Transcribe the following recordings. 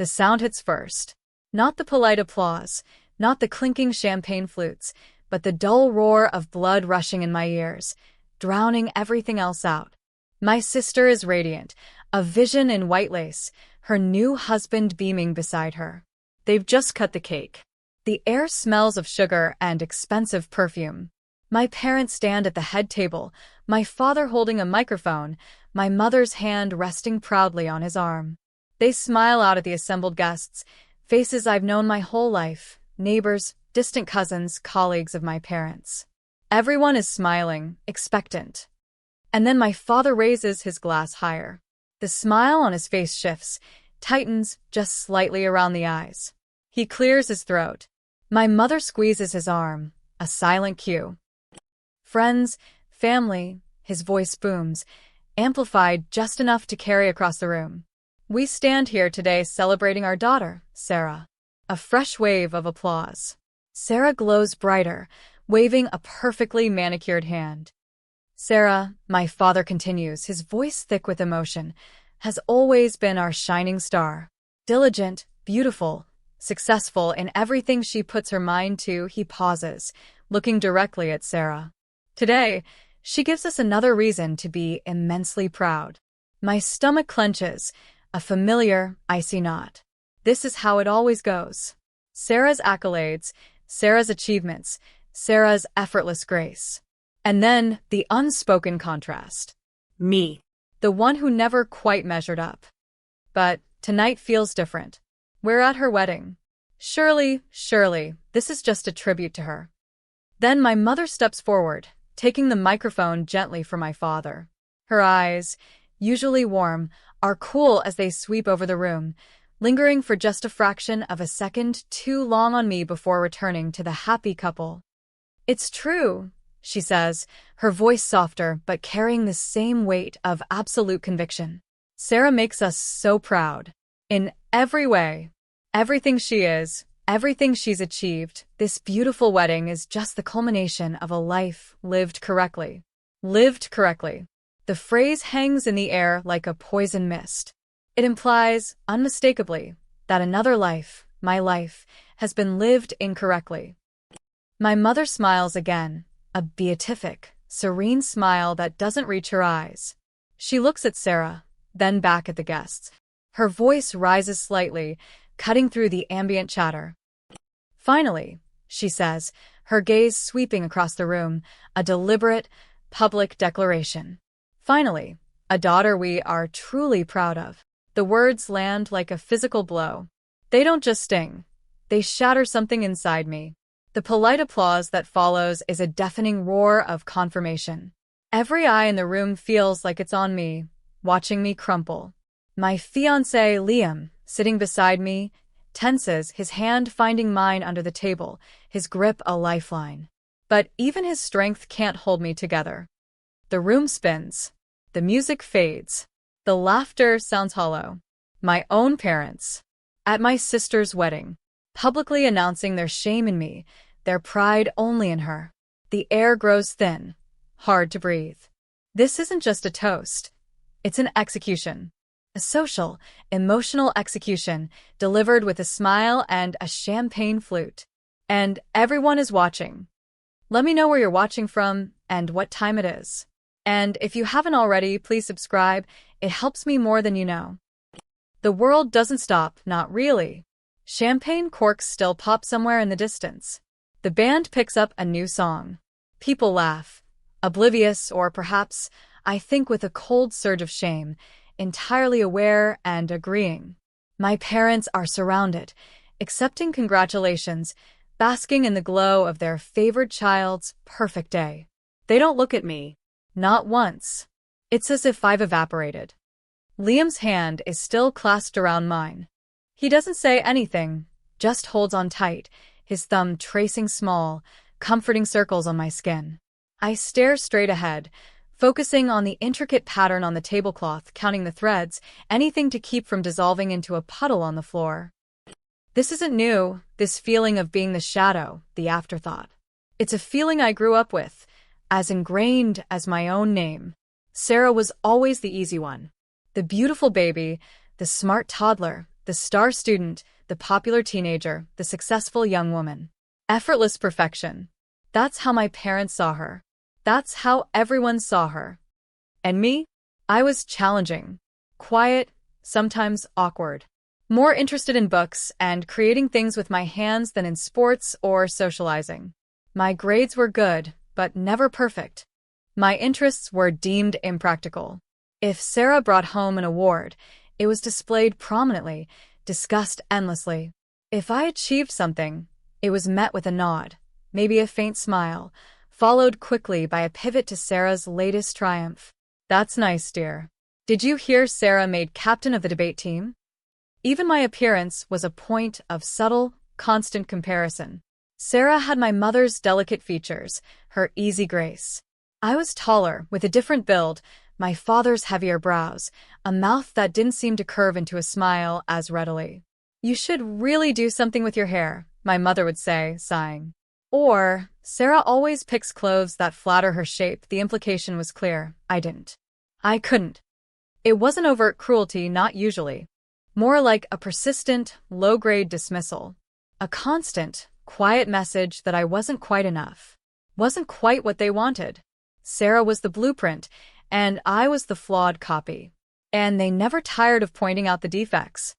The sound hits first. Not the polite applause, not the clinking champagne flutes, but the dull roar of blood rushing in my ears, drowning everything else out. My sister is radiant, a vision in white lace, her new husband beaming beside her. They've just cut the cake. The air smells of sugar and expensive perfume. My parents stand at the head table, my father holding a microphone, my mother's hand resting proudly on his arm. They smile out at the assembled guests, faces I've known my whole life, neighbors, distant cousins, colleagues of my parents. Everyone is smiling, expectant. And then my father raises his glass higher. The smile on his face shifts, tightens just slightly around the eyes. He clears his throat. My mother squeezes his arm, a silent cue. Friends, family, his voice booms, amplified just enough to carry across the room. We stand here today celebrating our daughter, Sarah. A fresh wave of applause. Sarah glows brighter, waving a perfectly manicured hand. Sarah, my father continues, his voice thick with emotion, has always been our shining star. Diligent, beautiful, successful in everything she puts her mind to. He pauses, looking directly at Sarah. Today, she gives us another reason to be immensely proud. My stomach clenches, a familiar, icy knot. This is how it always goes. Sarah's accolades, Sarah's achievements, Sarah's effortless grace. And then the unspoken contrast. Me. The one who never quite measured up. But tonight feels different. We're at her wedding. Surely, this is just a tribute to her. Then my mother steps forward, taking the microphone gently from my father. Her eyes, usually warm, are cool as they sweep over the room, lingering for just a fraction of a second too long on me before returning to the happy couple. It's true, she says, her voice softer but carrying the same weight of absolute conviction. Sarah makes us so proud. In every way. Everything she is, everything she's achieved, this beautiful wedding is just the culmination of a life lived correctly. Lived correctly. The phrase hangs in the air like a poison mist. It implies, unmistakably, that another life, my life, has been lived incorrectly. My mother smiles again, a beatific, serene smile that doesn't reach her eyes. She looks at Sarah, then back at the guests. Her voice rises slightly, cutting through the ambient chatter. Finally, she says, her gaze sweeping across the room, a deliberate, public declaration. Finally, a daughter we are truly proud of. The words land like a physical blow. They don't just sting. They shatter something inside me. The polite applause that follows is a deafening roar of confirmation. Every eye in the room feels like it's on me, watching me crumple. My fiancé, Liam, sitting beside me, tenses, his hand finding mine under the table, his grip a lifeline. But even his strength can't hold me together. The room spins. The music fades. The laughter sounds hollow. My own parents. At my sister's wedding. Publicly announcing their shame in me, their pride only in her. The air grows thin. Hard to breathe. This isn't just a toast. It's an execution. A social, emotional execution delivered with a smile and a champagne flute. And everyone is watching. Let me know where you're watching from and what time it is. And if you haven't already, please subscribe. It helps me more than you know. The world doesn't stop, not really. Champagne corks still pop somewhere in the distance. The band picks up a new song. People laugh. Oblivious, or perhaps, I think with a cold surge of shame, entirely aware and agreeing. My parents are surrounded, accepting congratulations, basking in the glow of their favored child's perfect day. They don't look at me. Not once. It's as if I've evaporated. Liam's hand is still clasped around mine. He doesn't say anything, just holds on tight, his thumb tracing small, comforting circles on my skin. I stare straight ahead, focusing on the intricate pattern on the tablecloth, counting the threads, anything to keep from dissolving into a puddle on the floor. This isn't new, this feeling of being the shadow, the afterthought. It's a feeling I grew up with, as ingrained as my own name. Sarah was always the easy one. The beautiful baby, the smart toddler, the The star student, the popular teenager, the successful young woman. Effortless perfection. That's how my parents saw her. That's how everyone saw her. And me? I was challenging. Quiet, sometimes awkward. More interested in books and creating things with my hands than in sports or socializing. My grades were good, but never perfect. My interests were deemed impractical. If Sarah brought home an award, it was displayed prominently, discussed endlessly. If I achieved something, it was met with a nod, maybe a faint smile, followed quickly by a pivot to Sarah's latest triumph. That's nice, dear. Did you hear Sarah made captain of the debate team? Even my appearance was a point of subtle, constant comparison. Sarah had my mother's delicate features, her easy grace. I was taller, with a different build, my father's heavier brows, a mouth that didn't seem to curve into a smile as readily. You should really do something with your hair, my mother would say, sighing. Or, Sarah always picks clothes that flatter her shape. The implication was clear. I didn't. I couldn't. It wasn't overt cruelty, not usually. More like a persistent, low-grade dismissal. A constant, quiet message that I wasn't quite enough. Wasn't quite what they wanted. Sarah was the blueprint, and I was the flawed copy. And they never tired of pointing out the defects.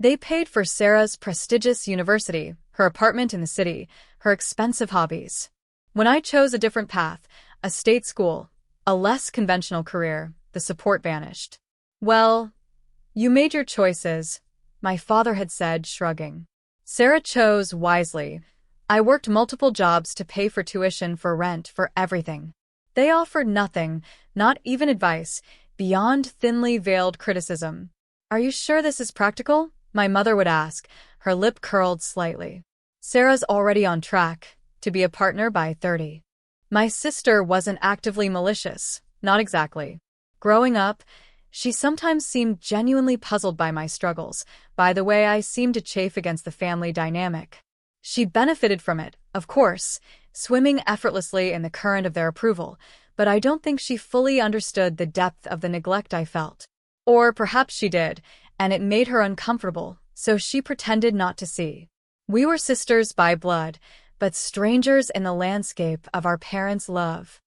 They paid for Sarah's prestigious university, her apartment in the city, her expensive hobbies. When I chose a different path, a state school, a less conventional career, the support vanished. Well, you made your choices, my father had said, shrugging. Sarah chose wisely. I worked multiple jobs to pay for tuition, for rent, for everything. They offered nothing, not even advice, beyond thinly veiled criticism. Are you sure this is practical? My mother would ask, her lip curled slightly. Sarah's already on track to be a partner by 30. My sister wasn't actively malicious, not exactly. Growing up, she sometimes seemed genuinely puzzled by my struggles, by the way I seemed to chafe against the family dynamic. She benefited from it, of course, swimming effortlessly in the current of their approval, but I don't think she fully understood the depth of the neglect I felt. Or perhaps she did, and it made her uncomfortable, so she pretended not to see. We were sisters by blood, but strangers in the landscape of our parents' love.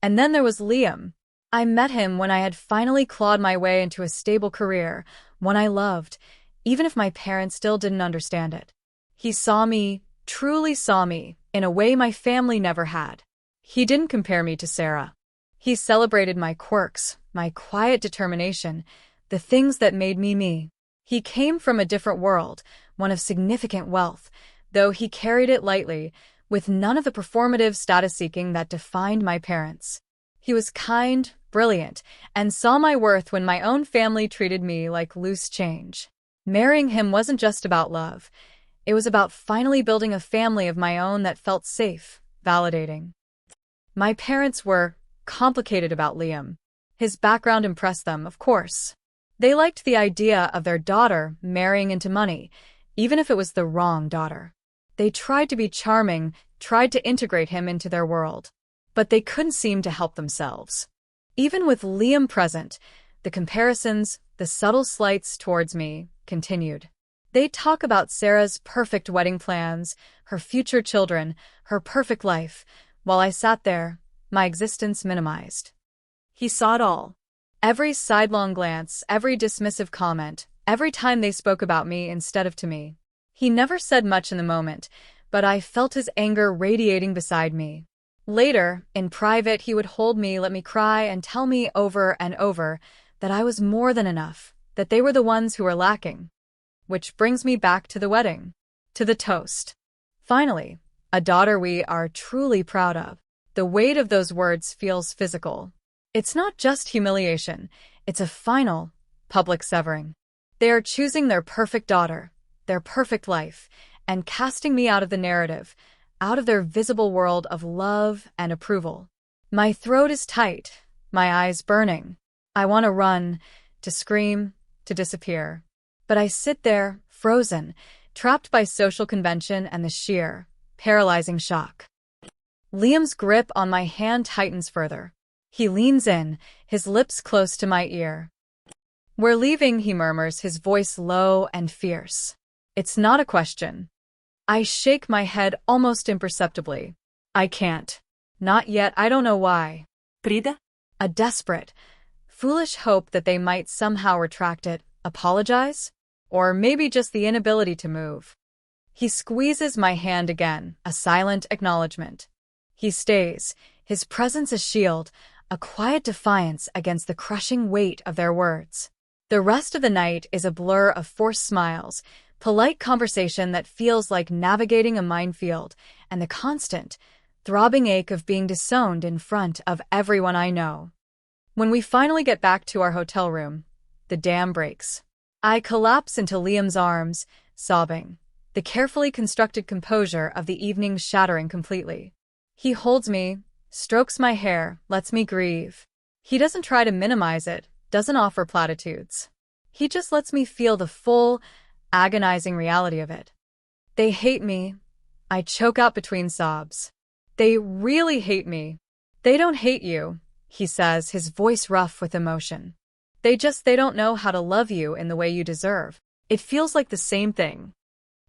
And then there was Liam. I met him when I had finally clawed my way into a stable career, one I loved, even if my parents still didn't understand it. He saw me, truly saw me, in a way my family never had. He didn't compare me to Sarah. He celebrated my quirks, my quiet determination, the things that made me me. He came from a different world, one of significant wealth, though he carried it lightly, with none of the performative status-seeking that defined my parents. He was kind, brilliant, and saw my worth when my own family treated me like loose change. Marrying him wasn't just about love. It was about finally building a family of my own that felt safe, validating. My parents were complicated about Liam. His background impressed them, of course. They liked the idea of their daughter marrying into money, even if it was the wrong daughter. They tried to be charming, tried to integrate him into their world. But they couldn't seem to help themselves. Even with Liam present, the comparisons, the subtle slights towards me, continued. They'd talk about Sarah's perfect wedding plans, her future children, her perfect life, while I sat there, my existence minimized. He saw it all. Every sidelong glance, every dismissive comment, every time they spoke about me instead of to me. He never said much in the moment, but I felt his anger radiating beside me. Later, in private, he would hold me, let me cry, and tell me over and over that I was more than enough, that they were the ones who were lacking. Which brings me back to the wedding, to the toast. Finally, a daughter we are truly proud of. The weight of those words feels physical. It's not just humiliation, it's a final, public severing. They are choosing their perfect daughter, their perfect life, and casting me out of the narrative, out of their visible world of love and approval. My throat is tight, my eyes burning. I want to run, to scream, to disappear. But I sit there, frozen, trapped by social convention and the sheer, paralyzing shock. Liam's grip on my hand tightens further. He leans in, his lips close to my ear. We're leaving, he murmurs, his voice low and fierce. It's not a question. I shake my head almost imperceptibly. I can't. Not yet, I don't know why. Prida? A desperate, foolish hope that they might somehow retract it, apologize? Or maybe just the inability to move. He squeezes my hand again, a silent acknowledgement. He stays, his presence a shield, a quiet defiance against the crushing weight of their words. The rest of the night is a blur of forced smiles, polite conversation that feels like navigating a minefield, and the constant, throbbing ache of being disowned in front of everyone I know. When we finally get back to our hotel room, the dam breaks. I collapse into Liam's arms, sobbing, the carefully constructed composure of the evening shattering completely. He holds me, strokes my hair, lets me grieve. He doesn't try to minimize it, doesn't offer platitudes. He just lets me feel the full, agonizing reality of it. They hate me. I choke out between sobs. They really hate me. They don't hate you, he says, his voice rough with emotion. They don't know how to love you in the way you deserve. It feels like the same thing.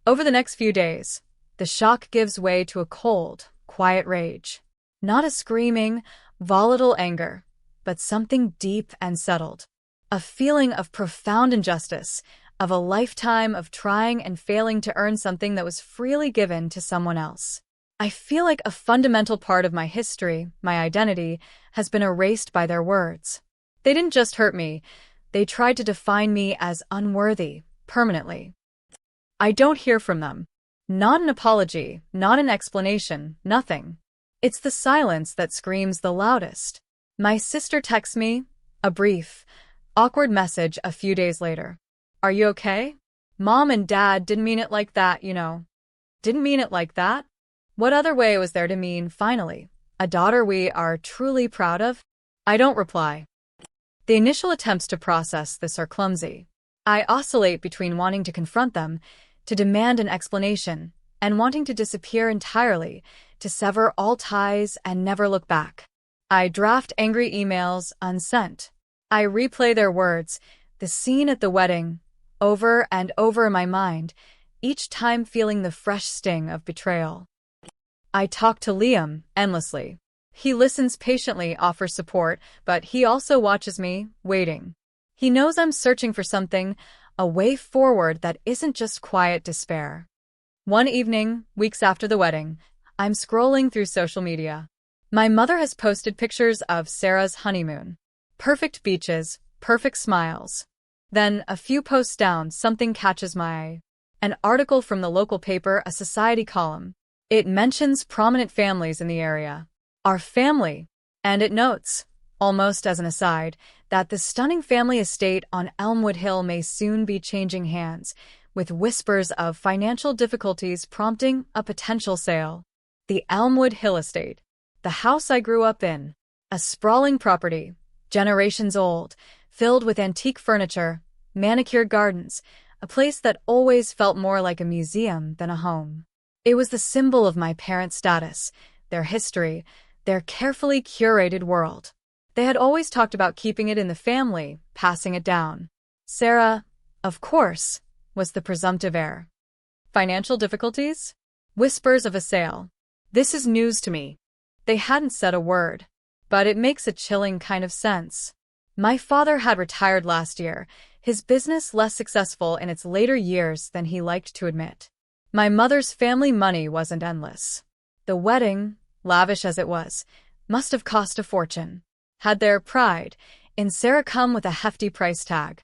Over the next few days, the shock gives way to a cold, quiet rage. Not a screaming, volatile anger, but something deep and settled. A feeling of profound injustice, of a lifetime of trying and failing to earn something that was freely given to someone else. I feel like a fundamental part of my history, my identity, has been erased by their words. They didn't just hurt me, they tried to define me as unworthy, permanently. I don't hear from them. Not an apology, not an explanation, nothing. It's the silence that screams the loudest. My sister texts me, a brief, awkward message a few days later. Are you okay? Mom and Dad didn't mean it like that, you know. Didn't mean it like that? What other way was there to mean, finally, a daughter we are truly proud of? I don't reply. The initial attempts to process this are clumsy. I oscillate between wanting to confront them, to demand an explanation, and wanting to disappear entirely, to sever all ties and never look back. I draft angry emails unsent. I replay their words, the scene at the wedding, over and over in my mind, each time feeling the fresh sting of betrayal. I talk to Liam endlessly. He listens patiently, offers support, but he also watches me, waiting. He knows I'm searching for something, a way forward that isn't just quiet despair. One evening, weeks after the wedding, I'm scrolling through social media. My mother has posted pictures of Sarah's honeymoon. Perfect beaches, perfect smiles. Then, a few posts down, something catches my eye. An article from the local paper, a society column. It mentions prominent families in the area. Our family. And it notes, almost as an aside, that the stunning family estate on Elmwood Hill may soon be changing hands, with whispers of financial difficulties prompting a potential sale. The Elmwood Hill estate. The house I grew up in. A sprawling property, generations old, filled with antique furniture, manicured gardens, a place that always felt more like a museum than a home. It was the symbol of my parents' status, their history, their carefully curated world. They had always talked about keeping it in the family, passing it down. Sarah, of course, was the presumptive heir. Financial difficulties? Whispers of a sale. This is news to me. They hadn't said a word, but it makes a chilling kind of sense. My father had retired last year, his business less successful in its later years than he liked to admit. My mother's family money wasn't endless. The wedding, lavish as it was, must have cost a fortune. Had their pride in Sarah come with a hefty price tag.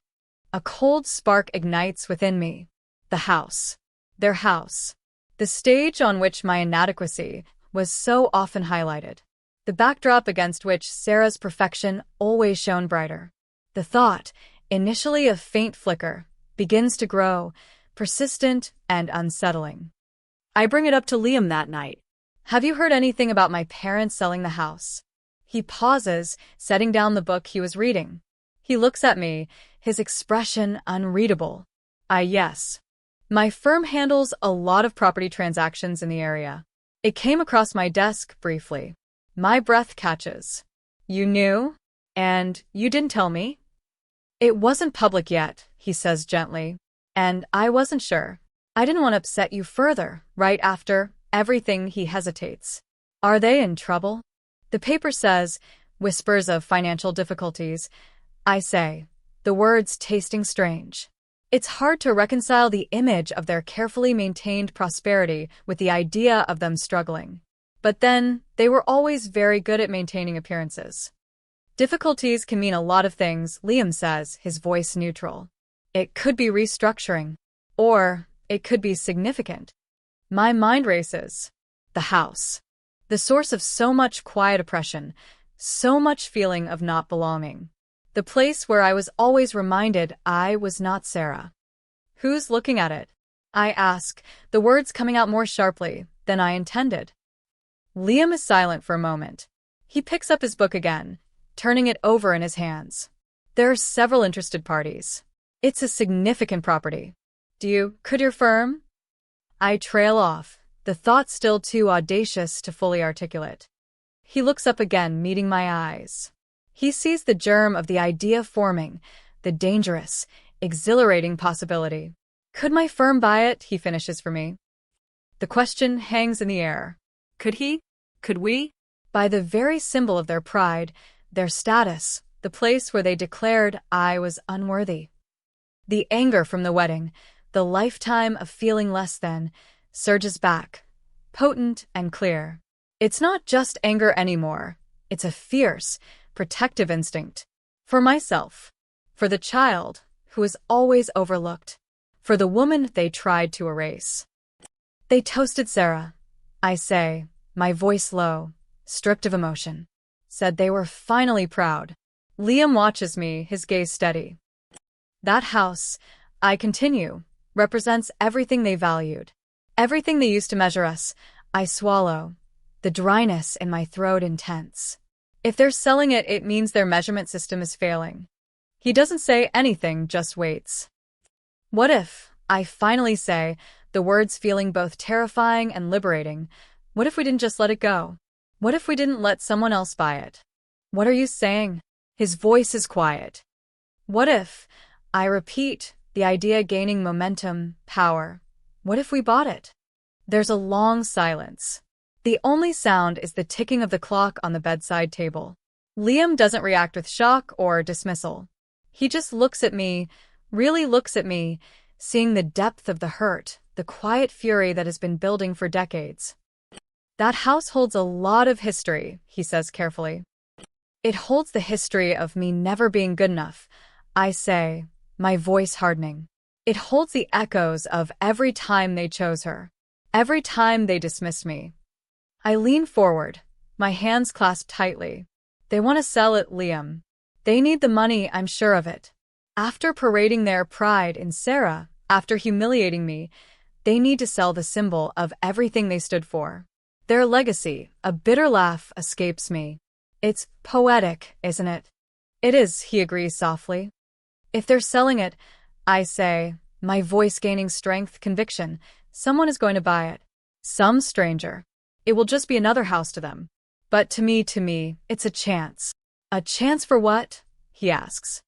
A cold spark ignites within me. The house. Their house. The stage on which my inadequacy was so often highlighted. The backdrop against which Sarah's perfection always shone brighter. The thought, initially a faint flicker, begins to grow, persistent and unsettling. I bring it up to Liam that night. Have you heard anything about my parents selling the house? He pauses, setting down the book he was reading. He looks at me, his expression unreadable. Yes. My firm handles a lot of property transactions in the area. It came across my desk briefly. My breath catches. You knew? And you didn't tell me? It wasn't public yet, he says gently. And I wasn't sure. I didn't want to upset you further, right after everything. He hesitates. Are they in trouble? The paper says, whispers of financial difficulties. I say, the words tasting strange. It's hard to reconcile the image of their carefully maintained prosperity with the idea of them struggling. But then, they were always very good at maintaining appearances. Difficulties can mean a lot of things, Liam says, his voice neutral. It could be restructuring. Or, it could be significant. My mind races. The house. The source of so much quiet oppression, so much feeling of not belonging. The place where I was always reminded I was not Sarah. Who's looking at it? I ask, the words coming out more sharply than I intended. Liam is silent for a moment. He picks up his book again, turning it over in his hands. There are several interested parties. It's a significant property. Could your firm? I trail off, the thought still too audacious to fully articulate. He looks up again, meeting my eyes. He sees the germ of the idea forming, the dangerous, exhilarating possibility. Could my firm buy it? He finishes for me. The question hangs in the air. Could he? Could we? By the very symbol of their pride, their status, the place where they declared I was unworthy. The anger from the wedding, the lifetime of feeling less than, surges back, potent and clear. It's not just anger anymore. It's a fierce, protective instinct. For myself. For the child, who is always overlooked. For the woman they tried to erase. They toasted Sarah. I say, my voice low, stripped of emotion. Said they were finally proud. Liam watches me, his gaze steady. That house, I continue, represents everything they valued. Everything they used to measure us. I swallow. The dryness in my throat intense. If they're selling it, it means their measurement system is failing. He doesn't say anything, just waits. What if, I finally say, the words feeling both terrifying and liberating, what if we didn't just let it go? What if we didn't let someone else buy it? What are you saying? His voice is quiet. What if, I repeat, the idea gaining momentum, power, what if we bought it? There's a long silence. The only sound is the ticking of the clock on the bedside table. Liam doesn't react with shock or dismissal. He just looks at me, really looks at me, seeing the depth of the hurt, the quiet fury that has been building for decades. That house holds a lot of history, he says carefully. It holds the history of me never being good enough, I say, my voice hardening. It holds the echoes of every time they chose her, every time they dismissed me. I lean forward, my hands clasped tightly. They want to sell it, Liam. They need the money, I'm sure of it. After parading their pride in Sarah, after humiliating me, they need to sell the symbol of everything they stood for. Their legacy, a bitter laugh, escapes me. It's poetic, isn't it? It is, he agrees softly. If they're selling it, I say, my voice gaining strength, conviction, someone is going to buy it. Some stranger. It will just be another house to them. But to me, it's a chance. A chance for what? He asks.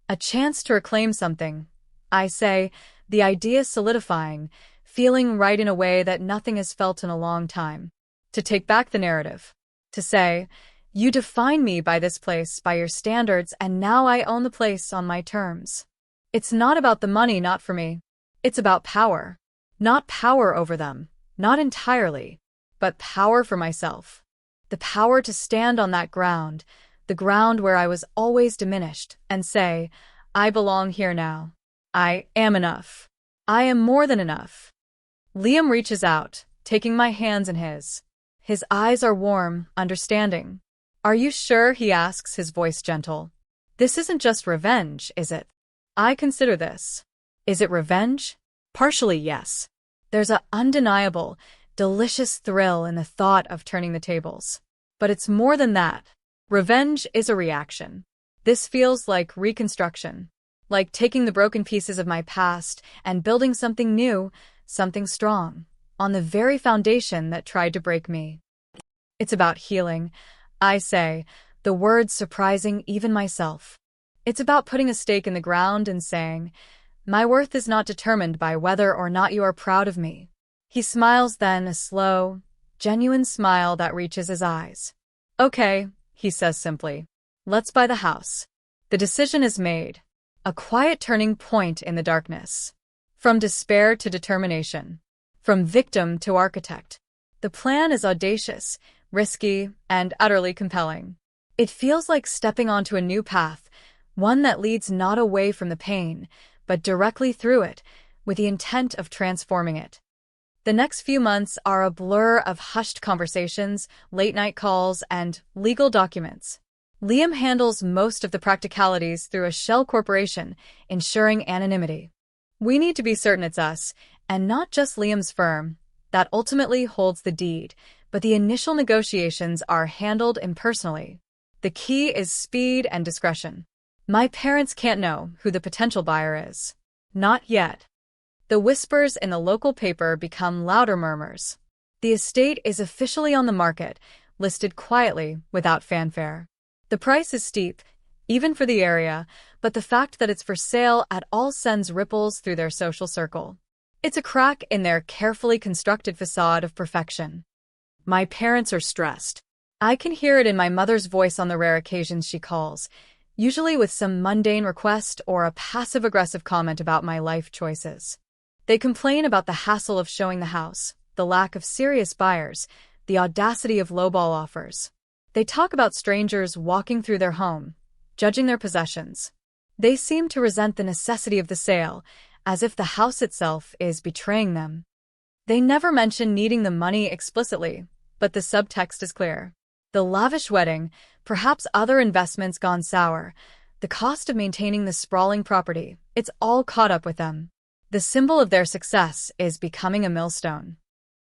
A chance to reclaim something. I say, the idea solidifying, feeling right in a way that nothing has felt in a long time. To take back the narrative. To say, you define me by this place, by your standards, and now I own the place on my terms. It's not about the money, not for me. It's about power. Not power over them, not entirely, but power for myself. The power to stand on that ground, the ground where I was always diminished, and say, I belong here now. I am enough. I am more than enough. Liam reaches out, taking my hands in his. His eyes are warm, understanding. Are you sure? He asks, his voice gentle. This isn't just revenge, is it? I consider this. Is it revenge? Partially, yes. There's an undeniable, delicious thrill in the thought of turning the tables. But it's more than that. Revenge is a reaction. This feels like reconstruction. Like taking the broken pieces of my past and building something new, something strong, on the very foundation that tried to break me. It's about healing, I say, the words surprising even myself. It's about putting a stake in the ground and saying, "My worth is not determined by whether or not you are proud of me." He smiles then, a slow, genuine smile that reaches his eyes. "Okay," he says simply. "Let's buy the house." The decision is made. A quiet turning point in the darkness. From despair to determination. From victim to architect. The plan is audacious, risky, and utterly compelling. It feels like stepping onto a new path, one that leads not away from the pain, but directly through it, with the intent of transforming it. The next few months are a blur of hushed conversations, late-night calls, and legal documents. Liam handles most of the practicalities through a shell corporation, ensuring anonymity. We need to be certain it's us, and not just Liam's firm, that ultimately holds the deed, but the initial negotiations are handled impersonally. The key is speed and discretion. My parents can't know who the potential buyer is. Not yet. The whispers in the local paper become louder murmurs. The estate is officially on the market, listed quietly, without fanfare. The price is steep, even for the area, but the fact that it's for sale at all sends ripples through their social circle. It's a crack in their carefully constructed facade of perfection. My parents are stressed. I can hear it in my mother's voice on the rare occasions she calls, usually with some mundane request or a passive-aggressive comment about my life choices. They complain about the hassle of showing the house, the lack of serious buyers, the audacity of lowball offers. They talk about strangers walking through their home, judging their possessions. They seem to resent the necessity of the sale, as if the house itself is betraying them. They never mention needing the money explicitly, but the subtext is clear. The lavish wedding, perhaps other investments gone sour, the cost of maintaining the sprawling property, it's all caught up with them. The symbol of their success is becoming a millstone.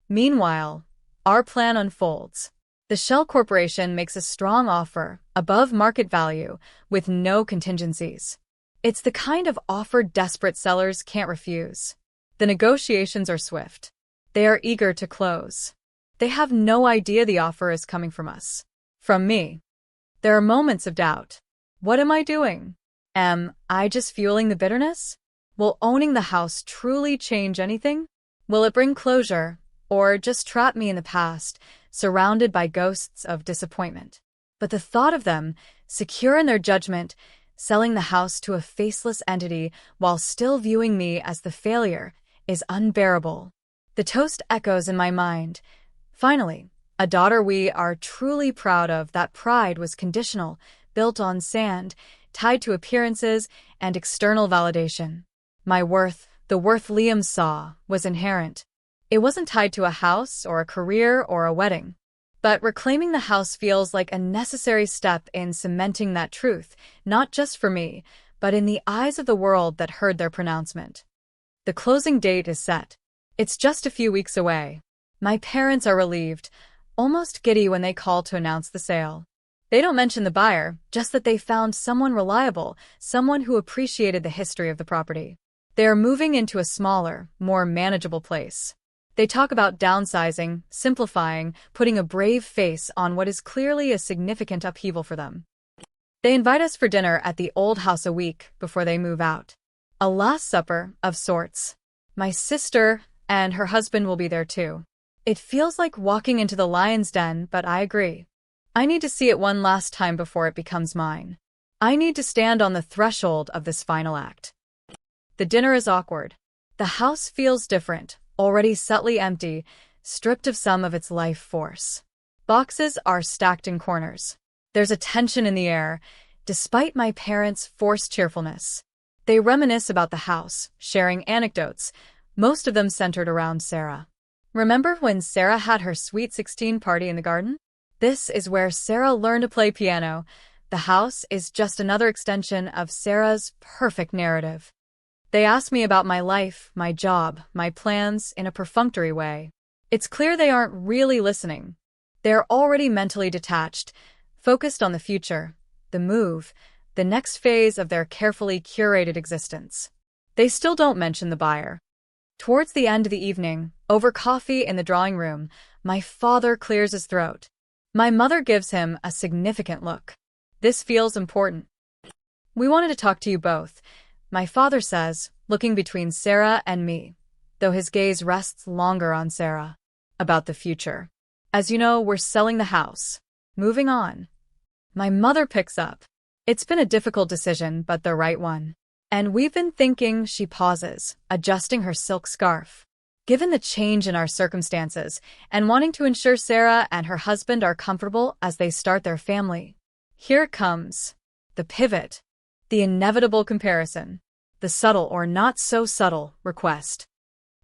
Meanwhile, our plan unfolds. The Shell Corporation makes a strong offer, above market value, with no contingencies. It's the kind of offer desperate sellers can't refuse. The negotiations are swift. They are eager to close. They have no idea the offer is coming from us. From me. There are moments of doubt. What am I doing? Am I just fueling the bitterness? Will owning the house truly change anything? Will it bring closure, or just trap me in the past, surrounded by ghosts of disappointment? But the thought of them, secure in their judgment, selling the house to a faceless entity while still viewing me as the failure, is unbearable. The toast echoes in my mind. Finally, a daughter we are truly proud of. That pride was conditional, built on sand, tied to appearances and external validation. My worth, the worth Liam saw, was inherent. It wasn't tied to a house or a career or a wedding. But reclaiming the house feels like a necessary step in cementing that truth, not just for me, but in the eyes of the world that heard their pronouncement. The closing date is set. It's just a few weeks away. My parents are relieved, almost giddy when they call to announce the sale. They don't mention the buyer, just that they found someone reliable, someone who appreciated the history of the property. They are moving into a smaller, more manageable place. They talk about downsizing, simplifying, putting a brave face on what is clearly a significant upheaval for them. They invite us for dinner at the old house a week before they move out. A last supper, of sorts. My sister and her husband will be there too. It feels like walking into the lion's den, but I agree. I need to see it one last time before it becomes mine. I need to stand on the threshold of this final act. The dinner is awkward. The house feels different, already subtly empty, stripped of some of its life force. Boxes are stacked in corners. There's a tension in the air, despite my parents' forced cheerfulness. They reminisce about the house, sharing anecdotes, most of them centered around Sarah. Remember when Sarah had her Sweet 16 party in the garden? This is where Sarah learned to play piano. The house is just another extension of Sarah's perfect narrative. They ask me about my life, my job, my plans in a perfunctory way. It's clear they aren't really listening. They're already mentally detached, focused on the future, the move, the next phase of their carefully curated existence. They still don't mention the buyer. Towards the end of the evening, over coffee in the drawing room, my father clears his throat. My mother gives him a significant look. This feels important. We wanted to talk to you both, my father says, looking between Sarah and me, though his gaze rests longer on Sarah. About the future. As you know, we're selling the house. Moving on. My mother picks up. It's been a difficult decision, but the right one. And we've been thinking, she pauses, adjusting her silk scarf. Given the change in our circumstances, and wanting to ensure Sarah and her husband are comfortable as they start their family. Here it comes. The pivot. The inevitable comparison. The subtle or not so subtle request.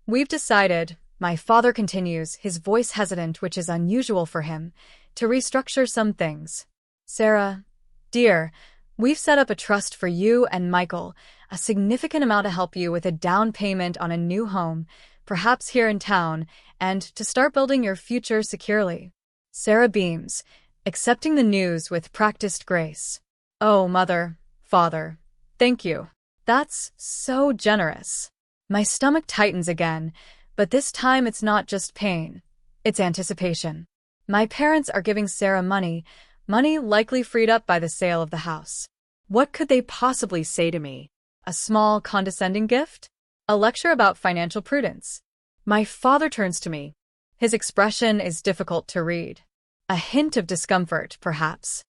We've decided, my father continues, his voice hesitant, which is unusual for him, to restructure some things. Sarah, dear, we've set up a trust for you and Michael, a significant amount to help you with a down payment on a new home, perhaps here in town, and to start building your future securely. Sarah beams, accepting the news with practiced grace. Oh, mother, father, thank you. That's so generous. My stomach tightens again, but this time it's not just pain. It's anticipation. My parents are giving Sarah money likely freed up by the sale of the house. What could they possibly say to me? A small, condescending gift? A lecture about financial prudence? My father turns to me. His expression is difficult to read. A hint of discomfort, perhaps.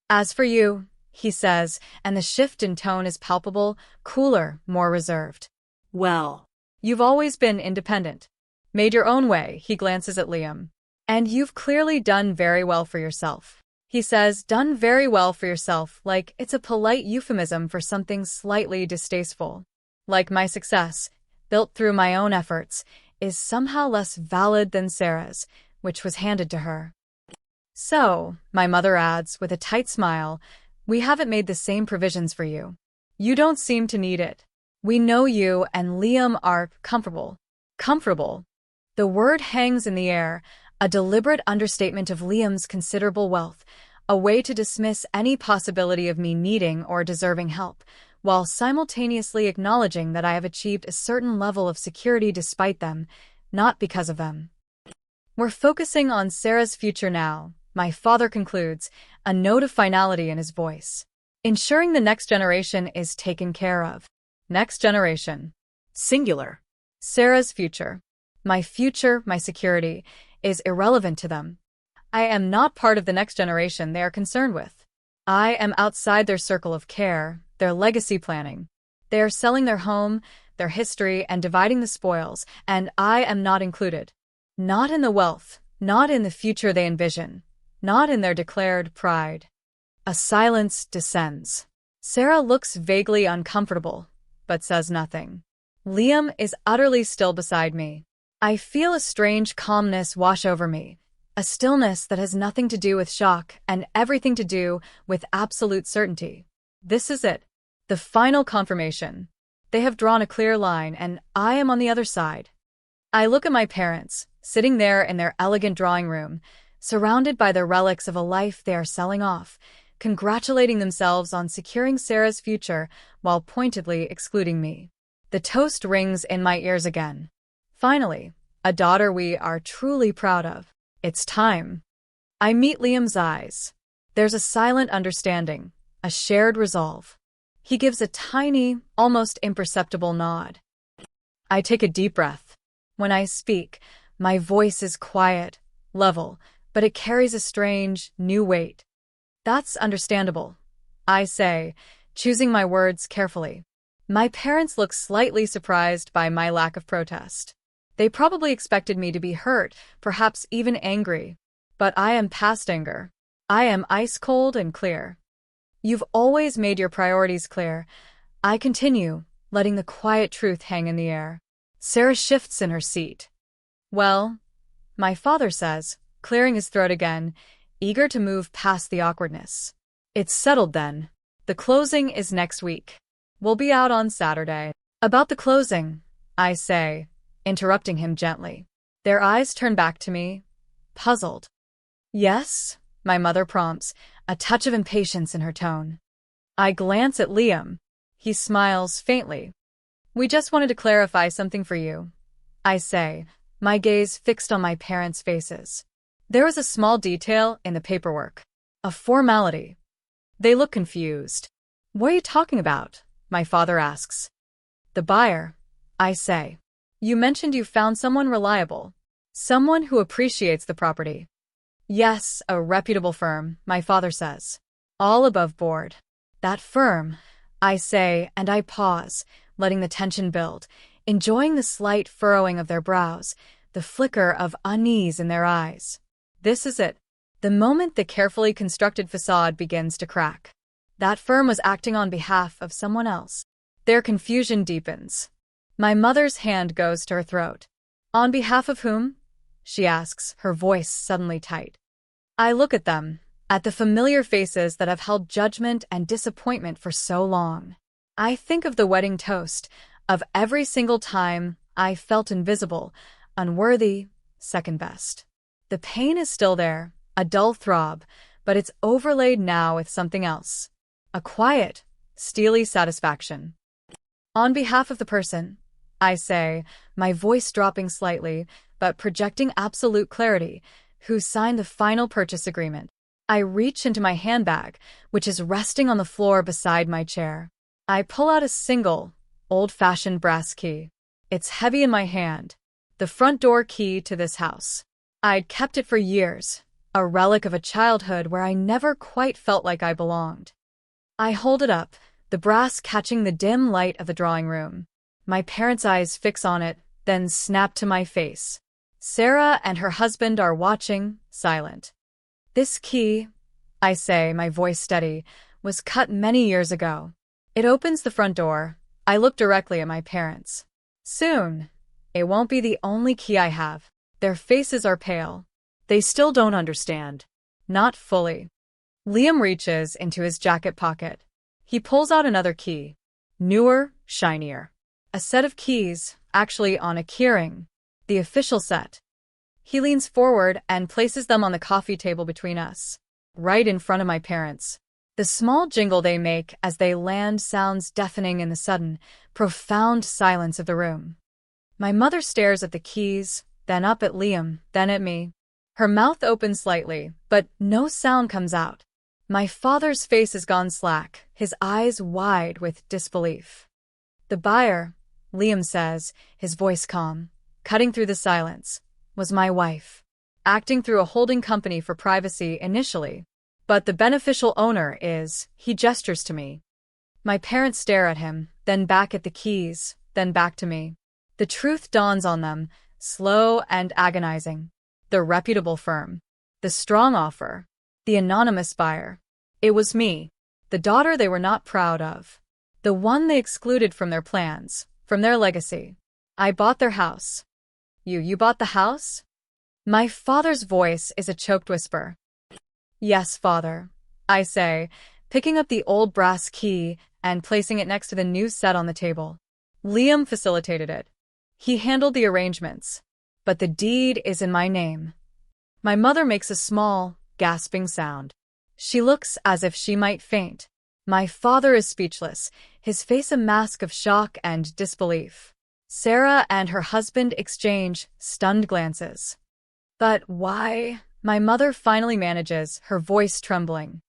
As for you, he says, and the shift in tone is palpable, cooler, more reserved. Well, you've always been independent. Made your own way, he glances at Liam. And you've clearly done very well for yourself. He says, done very well for yourself, like it's a polite euphemism for something slightly distasteful. Like my success, built through my own efforts, is somehow less valid than Sarah's, which was handed to her. So, my mother adds, with a tight smile, we haven't made the same provisions for you. You don't seem to need it. We know you and Liam are comfortable. Comfortable. The word hangs in the air, a deliberate understatement of Liam's considerable wealth, a way to dismiss any possibility of me needing or deserving help, while simultaneously acknowledging that I have achieved a certain level of security despite them, not because of them. We're focusing on Sarah's future now, my father concludes, a note of finality in his voice. Ensuring the next generation is taken care of. Next generation. Singular. Sarah's future. My future, my security, is irrelevant to them. I am not part of the next generation they are concerned with. I am outside their circle of care, their legacy planning. They are selling their home, their history, and dividing the spoils, and I am not included. Not in the wealth, not in the future they envision, not in their declared pride. A silence descends. Sarah looks vaguely uncomfortable, but says nothing. Liam is utterly still beside me. I feel a strange calmness wash over me, a stillness that has nothing to do with shock and everything to do with absolute certainty. This is it. The final confirmation. They have drawn a clear line, and I am on the other side. I look at my parents, sitting there in their elegant drawing room, surrounded by the relics of a life they are selling off, congratulating themselves on securing Sarah's future while pointedly excluding me. The toast rings in my ears again. Finally, a daughter we are truly proud of. It's time. I meet Liam's eyes. There's a silent understanding, a shared resolve. He gives a tiny, almost imperceptible nod. I take a deep breath. When I speak, my voice is quiet, level, but it carries a strange, new weight. That's understandable, I say, choosing my words carefully. My parents look slightly surprised by my lack of protest. They probably expected me to be hurt, perhaps even angry. But I am past anger. I am ice cold and clear. You've always made your priorities clear. I continue, letting the quiet truth hang in the air. Sarah shifts in her seat. Well, my father says, clearing his throat again, eager to move past the awkwardness. It's settled then. The closing is next week. We'll be out on Saturday. About the closing, I say, interrupting him gently. Their eyes turn back to me, puzzled. Yes, my mother prompts, a touch of impatience in her tone. I glance at Liam. He smiles faintly. We just wanted to clarify something for you, I say, my gaze fixed on my parents' faces. There was a small detail in the paperwork. A formality. They look confused. What are you talking about? My father asks. The buyer, I say. You mentioned you found someone reliable. Someone who appreciates the property. Yes, a reputable firm, my father says. All above board. That firm, I say, and I pause, letting the tension build, enjoying the slight furrowing of their brows, the flicker of unease in their eyes. This is it. The moment the carefully constructed facade begins to crack. That firm was acting on behalf of someone else. Their confusion deepens. My mother's hand goes to her throat. On behalf of whom? She asks, her voice suddenly tight. I look at them, at the familiar faces that have held judgment and disappointment for so long. I think of the wedding toast, of every single time I felt invisible, unworthy, second best. The pain is still there, a dull throb, but it's overlaid now with something else. A quiet, steely satisfaction. On behalf of the person, I say, my voice dropping slightly, but projecting absolute clarity, who signed the final purchase agreement. I reach into my handbag, which is resting on the floor beside my chair. I pull out a single, old-fashioned brass key. It's heavy in my hand, the front door key to this house. I'd kept it for years, a relic of a childhood where I never quite felt like I belonged. I hold it up, the brass catching the dim light of the drawing room. My parents' eyes fix on it, then snap to my face. Sarah and her husband are watching, silent. This key, I say, my voice steady, was cut many years ago. It opens the front door. I look directly at my parents. Soon, it won't be the only key I have. Their faces are pale. They still don't understand. Not fully. Liam reaches into his jacket pocket. He pulls out another key. Newer, shinier. A set of keys, actually on a keyring. The official set. He leans forward and places them on the coffee table between us, right in front of my parents. The small jingle they make as they land sounds deafening in the sudden, profound silence of the room. My mother stares at the keys, then up at Liam, then at me. Her mouth opens slightly, but no sound comes out. My father's face has gone slack, his eyes wide with disbelief. The buyer, Liam says, his voice calm, cutting through the silence, was my wife. Acting through a holding company for privacy initially. But the beneficial owner is, he gestures to me. My parents stare at him, then back at the keys, then back to me. The truth dawns on them, slow and agonizing. The reputable firm. The strong offer. The anonymous buyer. It was me. The daughter they were not proud of. The one they excluded from their plans, from their legacy. I bought their house. You bought the house? My father's voice is a choked whisper. Yes, father, I say, picking up the old brass key and placing it next to the new set on the table. Liam facilitated it. He handled the arrangements. But the deed is in my name. My mother makes a small, gasping sound. She looks as if she might faint. My father is speechless, his face a mask of shock and disbelief. Sarah and her husband exchange stunned glances. But why? My mother finally manages, her voice trembling.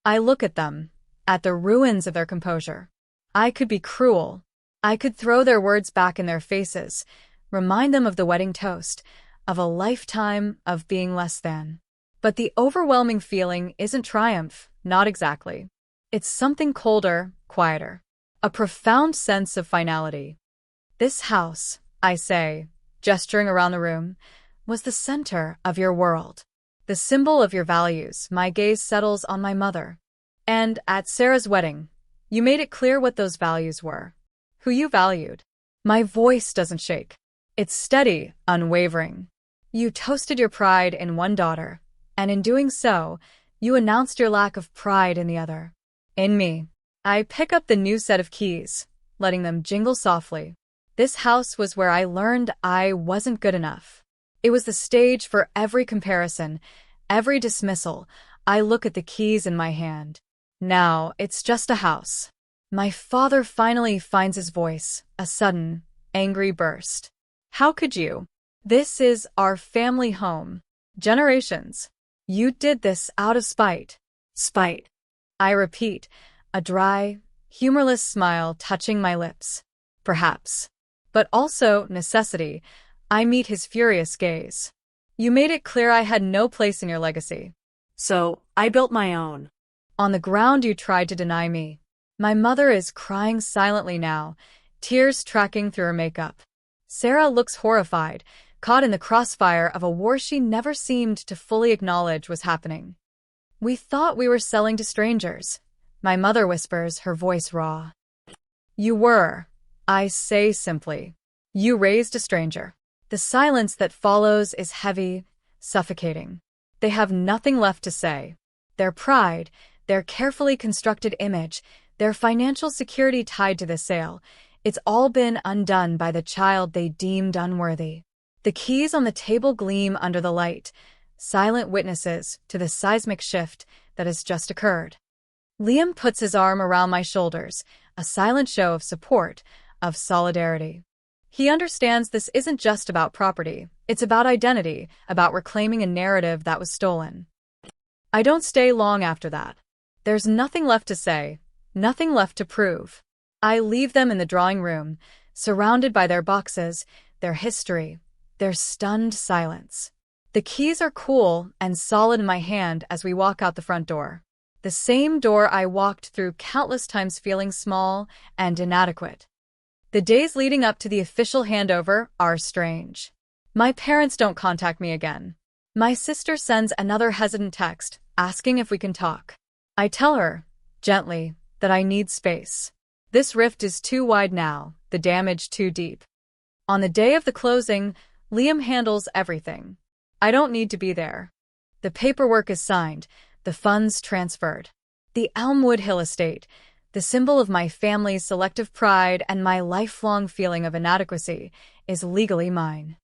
I look at them, at the ruins of their composure. I could be cruel. I could throw their words back in their faces, remind them of the wedding toast, of a lifetime of being less than. But the overwhelming feeling isn't triumph, not exactly. It's something colder, quieter. A profound sense of finality. This house, I say, gesturing around the room, was the center of your world. The symbol of your values. My gaze settles on my mother. And at Sarah's wedding, you made it clear what those values were. Who you valued. My voice doesn't shake. It's steady, unwavering. You toasted your pride in one daughter, and in doing so, you announced your lack of pride in the other. In me. I pick up the new set of keys, letting them jingle softly. This house was where I learned I wasn't good enough. It was the stage for every comparison, every dismissal. I look at the keys in my hand. Now, it's just a house. My father finally finds his voice, a sudden, angry burst. How could you? This is our family home. Generations. You did this out of spite. Spite. I repeat, a dry, humorless smile touching my lips. Perhaps. But also necessity. I meet his furious gaze. You made it clear I had no place in your legacy. So, I built my own. On the ground you tried to deny me. My mother is crying silently now, tears tracking through her makeup. Sarah looks horrified, caught in the crossfire of a war she never seemed to fully acknowledge was happening. We thought we were selling to strangers. My mother whispers, her voice raw. You were, I say simply. You raised a stranger. The silence that follows is heavy, suffocating. They have nothing left to say. Their pride, their carefully constructed image, their financial security tied to the sale, it's all been undone by the child they deemed unworthy. The keys on the table gleam under the light, silent witnesses to the seismic shift that has just occurred. Liam puts his arm around my shoulders, a silent show of support, of solidarity. He understands this isn't just about property, it's about identity, about reclaiming a narrative that was stolen. I don't stay long after that. There's nothing left to say, nothing left to prove. I leave them in the drawing room, surrounded by their boxes, their history, their stunned silence. The keys are cool and solid in my hand as we walk out the front door. The same door I walked through countless times feeling small and inadequate. The days leading up to the official handover are strange. My parents don't contact me again. My sister sends another hesitant text, asking if we can talk. I tell her, gently, that I need space. This rift is too wide now, the damage too deep. On the day of the closing, Liam handles everything. I don't need to be there. The paperwork is signed, the funds transferred. The Elmwood Hill estate, the symbol of my family's selective pride and my lifelong feeling of inadequacy, is legally mine.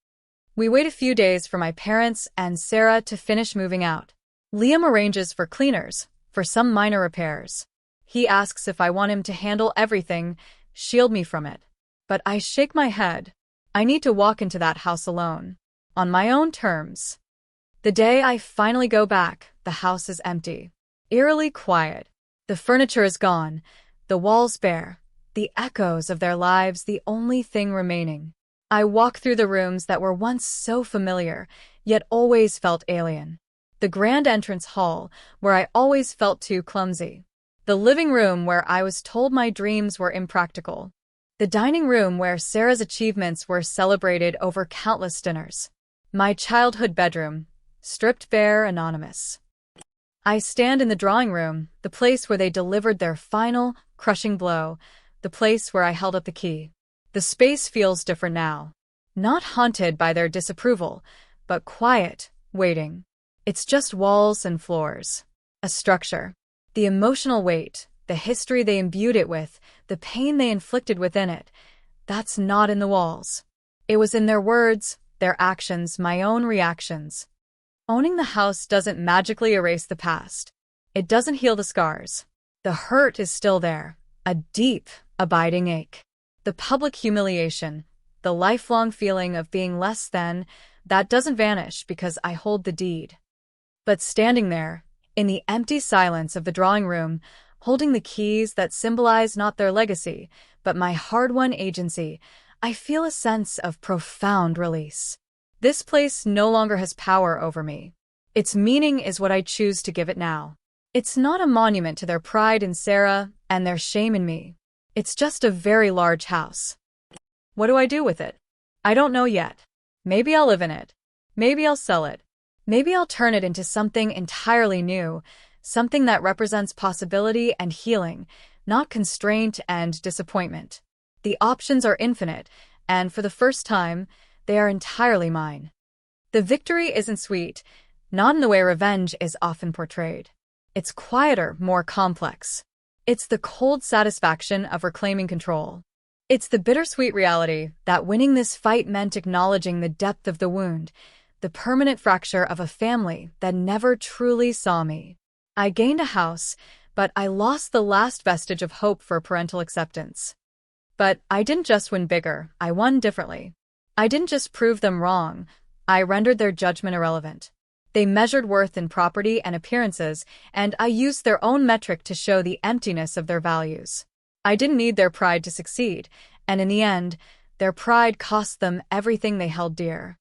We wait a few days for my parents and Sarah to finish moving out. Liam arranges for cleaners, for some minor repairs. He asks if I want him to handle everything, shield me from it. But I shake my head. I need to walk into that house alone, on my own terms. The day I finally go back, the house is empty, eerily quiet. The furniture is gone, the walls bare, the echoes of their lives the only thing remaining. I walk through the rooms that were once so familiar, yet always felt alien. The grand entrance hall, where I always felt too clumsy. The living room where I was told my dreams were impractical. The dining room where Sarah's achievements were celebrated over countless dinners. My childhood bedroom, stripped bare, anonymous. I stand in the drawing room, the place where they delivered their final, crushing blow, the place where I held up the key. The space feels different now. Not haunted by their disapproval, but quiet, waiting. It's just walls and floors. A structure. The emotional weight, the history they imbued it with, the pain they inflicted within it, that's not in the walls. It was in their words, their actions, my own reactions. Owning the house doesn't magically erase the past. It doesn't heal the scars. The hurt is still there, a deep, abiding ache. The public humiliation, the lifelong feeling of being less than, that doesn't vanish because I hold the deed. But standing there, in the empty silence of the drawing room, holding the keys that symbolize not their legacy, but my hard-won agency, I feel a sense of profound release. This place no longer has power over me. Its meaning is what I choose to give it now. It's not a monument to their pride in Sarah and their shame in me. It's just a very large house. What do I do with it? I don't know yet. Maybe I'll live in it. Maybe I'll sell it. Maybe I'll turn it into something entirely new, something that represents possibility and healing, not constraint and disappointment. The options are infinite, and for the first time, they are entirely mine. The victory isn't sweet, not in the way revenge is often portrayed. It's quieter, more complex. It's the cold satisfaction of reclaiming control. It's the bittersweet reality that winning this fight meant acknowledging the depth of the wound, the permanent fracture of a family that never truly saw me. I gained a house, but I lost the last vestige of hope for parental acceptance. But I didn't just win bigger, I won differently. I didn't just prove them wrong, I rendered their judgment irrelevant. They measured worth in property and appearances, and I used their own metric to show the emptiness of their values. I didn't need their pride to succeed, and in the end, their pride cost them everything they held dear.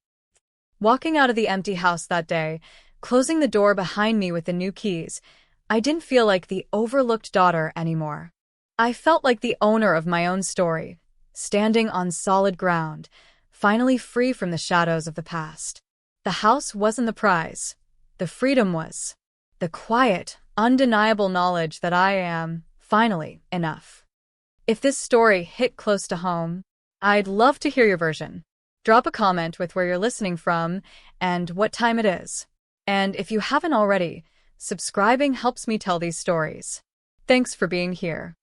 Walking out of the empty house that day, closing the door behind me with the new keys, I didn't feel like the overlooked daughter anymore. I felt like the owner of my own story, standing on solid ground, finally free from the shadows of the past. The house wasn't the prize. The freedom was. The quiet, undeniable knowledge that I am, finally, enough. If this story hit close to home, I'd love to hear your version. Drop a comment with where you're listening from and what time it is. And if you haven't already, subscribing helps me tell these stories. Thanks for being here.